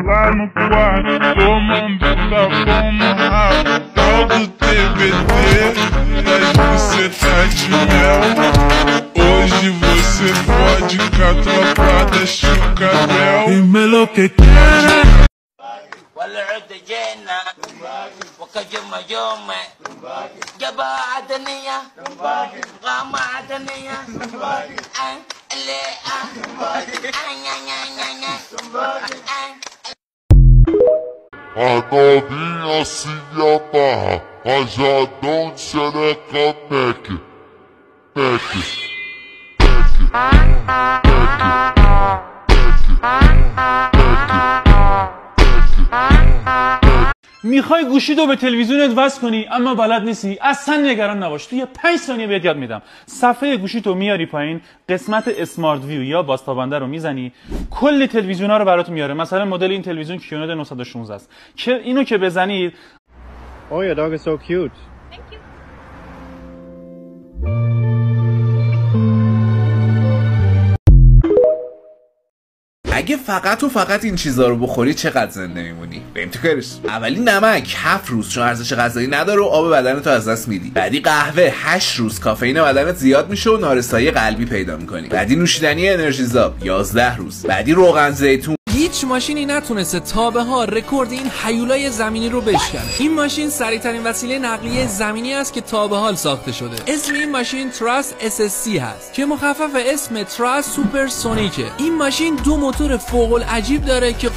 lá no quarto, tomando tapão no rabo. Tal do TBT, das bucetas de mel. Hoje você pode com a tropa da Chucabel. Dime lo que quieres. والعود جينا وكجم يومه جبا عدنية غام عدنية A novinha se abarra, rajadão de xereca, peque, peque, میخوای گوشیتو به تلویزیونت وصل کنی اما بلد نیستی، اصلا نگران نباش. توی 5 ثانیه بهت یاد میدم. صفحه گوشیتو میاری پایین، قسمت اسمارت ویو یا بازتابنده رو میزنی، کل تلویزیونا رو برات میاره. مثلا مدل این تلویزیون کیونود 916 است که اینو که بزنید. Oh, your dog is so cute. Thank you. اگه فقط این چیزا رو بخوری چقدر زنده میمونی؟ بریم تو کارش. اولی نمک 7 روز چون ارزش غذایی نداره و آب بدنت رو از دست میدی. بعدی قهوه 8 روز کافئین بدنت زیاد میشه و نارسایی قلبی پیدا میکنی. بعدی نوشیدنی انرژیزاب 11 روز. بعدی روغن زیتون. هیچ ماشینی نتونسته تا به حال رکورد این هیولای زمینی رو بشکنه. این ماشین سریعترین وسیله نقلیه زمینی است که تا به حال ساخته شده. اسم این ماشین تراس SSC هست که مخفف اسم تراس سوپر سونیکه. این ماشین 2 موتور فوق العجیب داره که